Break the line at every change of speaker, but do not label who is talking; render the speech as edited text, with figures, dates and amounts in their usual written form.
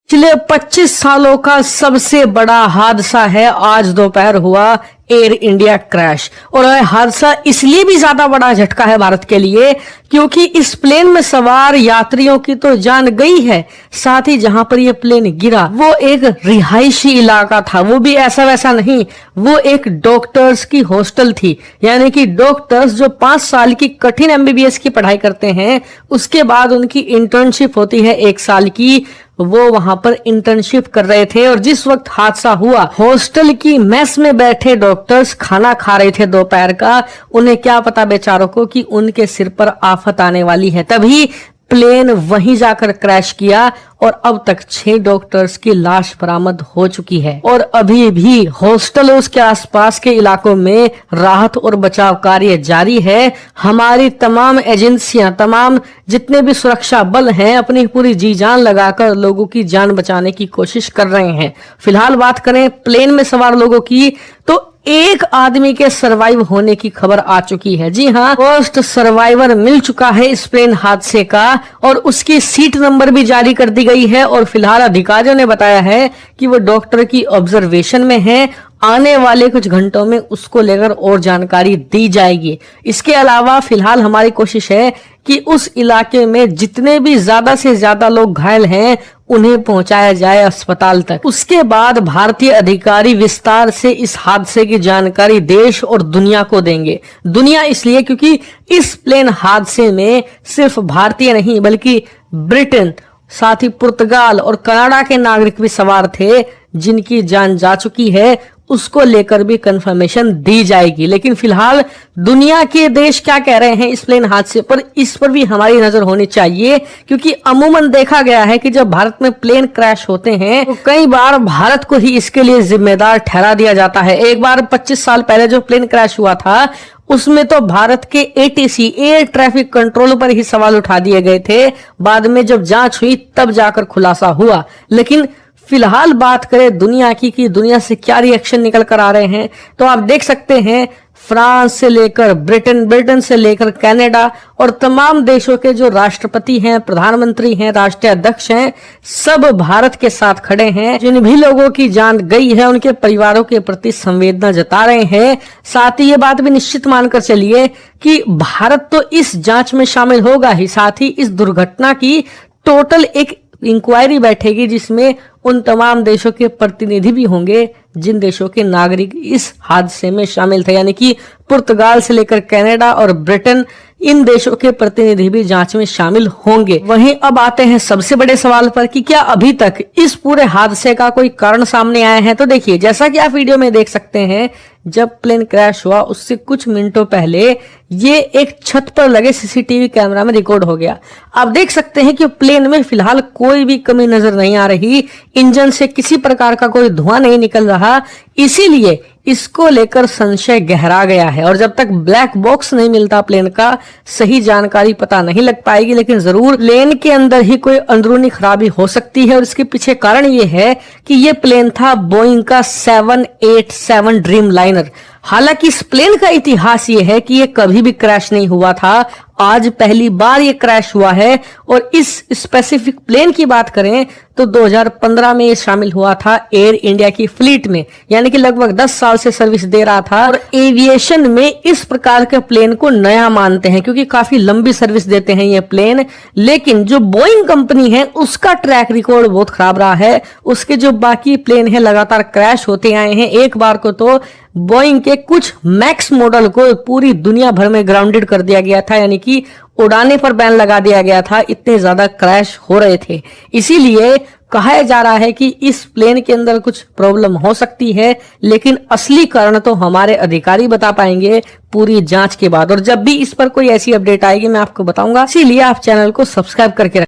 पिछले 25 सालों का सबसे बड़ा हादसा है आज दोपहर हुआ एयर इंडिया क्रैश। और यह हादसा इसलिए भी ज्यादा बड़ा झटका है भारत के लिए क्योंकि इस प्लेन में सवार यात्रियों की तो जान गई है, साथ ही जहां पर यह प्लेन गिरा वो एक रिहायशी इलाका था। वो भी ऐसा वैसा नहीं, वो एक डॉक्टर्स की हॉस्टल थी। यानी कि डॉक्टर्स जो 5 साल की कठिन एमबीबीएस की पढ़ाई करते हैं, उसके बाद उनकी इंटर्नशिप होती है 1 साल की, वो वहां पर इंटर्नशिप कर रहे थे। और जिस वक्त हादसा हुआ, हॉस्टल की मेस में बैठे डॉक्टर्स खाना खा रहे थे दोपहर का। उन्हें क्या पता बेचारों को कि उनके सिर पर आफत आने वाली है। तभी प्लेन वहीं जाकर क्रैश किया और अब तक 6 डॉक्टर्स की लाश बरामद हो चुकी है। और अभी भी हॉस्टल और उसके आसपास के इलाकों में राहत और बचाव कार्य जारी है। हमारी तमाम एजेंसियां, तमाम जितने भी सुरक्षा बल हैं, अपनी पूरी जी जान लगाकर लोगों की जान बचाने की कोशिश कर रहे हैं। फिलहाल बात करें प्लेन में सवार लोगों की, तो एक आदमी के सरवाइव होने की खबर आ चुकी है। जी हाँ, फर्स्ट सर्वाइवर मिल चुका है इस प्लेन हादसे का और उसकी सीट नंबर भी जारी कर दी गई है। और फिलहाल अधिकारियों ने बताया है कि वो डॉक्टर की ऑब्जर्वेशन में है। आने वाले कुछ घंटों में उसको लेकर और जानकारी दी जाएगी। इसके अलावा फिलहाल हमारी कोशिश है कि उस इलाके में जितने भी ज्यादा से ज्यादा लोग घायल हैं उन्हें पहुंचाया जाए अस्पताल तक। उसके बाद भारतीय अधिकारी विस्तार से इस हादसे की जानकारी देश और दुनिया को देंगे। दुनिया इसलिए क्योंकि इस प्लेन हादसे में सिर्फ भारतीय नहीं बल्कि ब्रिटेन, साथ ही पुर्तगाल और कनाडा के नागरिक भी सवार थे जिनकी जान जा चुकी है। उसको लेकर भी कंफर्मेशन दी जाएगी। लेकिन फिलहाल दुनिया के देश क्या कह रहे हैं इस प्लेन हादसे पर, इस पर भी हमारी नजर होनी चाहिए। क्योंकि अमूमन देखा गया है कि जब भारत में प्लेन क्रैश होते हैं तो कई बार भारत को ही इसके लिए जिम्मेदार ठहरा दिया जाता है। एक बार 25 साल पहले जो प्लेन क्रैश हुआ था उसमें तो भारत के एटीसी, एयर ट्रैफिक कंट्रोल पर ही सवाल उठा दिए गए थे। बाद में जब जांच हुई तब जाकर खुलासा हुआ। लेकिन फिलहाल बात करें दुनिया की कि दुनिया से क्या रिएक्शन निकल कर आ रहे हैं, तो आप देख सकते हैं फ्रांस से लेकर ब्रिटेन, ब्रिटेन से लेकर कनाडा और तमाम देशों के जो राष्ट्रपति हैं, प्रधानमंत्री हैं, राष्ट्रीय अध्यक्ष हैं, सब भारत के साथ खड़े हैं। जिन भी लोगों की जान गई है उनके परिवारों के प्रति संवेदना जता रहे हैं। साथ ही ये बात भी निश्चित मानकर चलिए कि भारत तो इस जांच में शामिल होगा ही, साथ ही इस दुर्घटना की टोटल एक इंक्वायरी बैठेगी जिसमें उन तमाम देशों के प्रतिनिधि भी होंगे जिन देशों के नागरिक इस हादसे में शामिल थे। यानी कि पुर्तगाल से लेकर कनाडा और ब्रिटेन, इन देशों के प्रतिनिधि भी जांच में शामिल होंगे। वहीं अब आते हैं सबसे बड़े सवाल पर कि क्या अभी तक इस पूरे हादसे का कोई कारण सामने आया है। तो देखिए, जैसा कि आप वीडियो में देख सकते हैं, जब प्लेन क्रैश हुआ उससे कुछ मिनटों पहले ये एक छत पर लगे सीसीटीवी कैमरा में रिकॉर्ड हो गया। आप देख सकते हैं कि प्लेन में फिलहाल कोई भी कमी नजर नहीं आ रही, इंजन से किसी प्रकार का कोई धुआं नहीं निकल रहा। इसीलिए इसको लेकर संशय गहरा गया है। और जब तक ब्लैक बॉक्स नहीं मिलता प्लेन का, सही जानकारी पता नहीं लग पाएगी। लेकिन जरूर प्लेन के अंदर ही कोई अंदरूनी खराबी हो सकती है और इसके पीछे कारण ये है कि ये प्लेन था बोइंग का 787 ड्रीम लाइनर। हालांकि इस प्लेन का इतिहास ये है कि ये कभी भी क्रैश नहीं हुआ था, आज पहली बार ये क्रैश हुआ है। और इस स्पेसिफिक प्लेन की बात करें तो 2015 में ये शामिल हुआ था एयर इंडिया की फ्लीट में, यानी कि लगभग 10 साल से सर्विस दे रहा था। और एविएशन में इस प्रकार के प्लेन को नया मानते हैं क्योंकि काफी लंबी सर्विस देते हैं ये प्लेन। लेकिन जो बोइंग कंपनी है उसका ट्रैक रिकॉर्ड बहुत खराब रहा है। उसके जो बाकी प्लेन है लगातार क्रैश होते आए हैं। एक बार को तो बोइंग के कुछ मैक्स मॉडल को पूरी दुनिया भर में ग्राउंडेड कर दिया गया था, यानी कि उड़ाने पर बैन लगा दिया गया था, इतने ज्यादा क्रैश हो रहे थे। इसीलिए कहा जा रहा है कि इस प्लेन के अंदर कुछ प्रॉब्लम हो सकती है, लेकिन असली कारण तो हमारे अधिकारी बता पाएंगे पूरी जांच के बाद। और जब भी इस पर कोई ऐसी अपडेट आएगी मैं आपको बताऊंगा। इसीलिए आप चैनल को सब्सक्राइब करके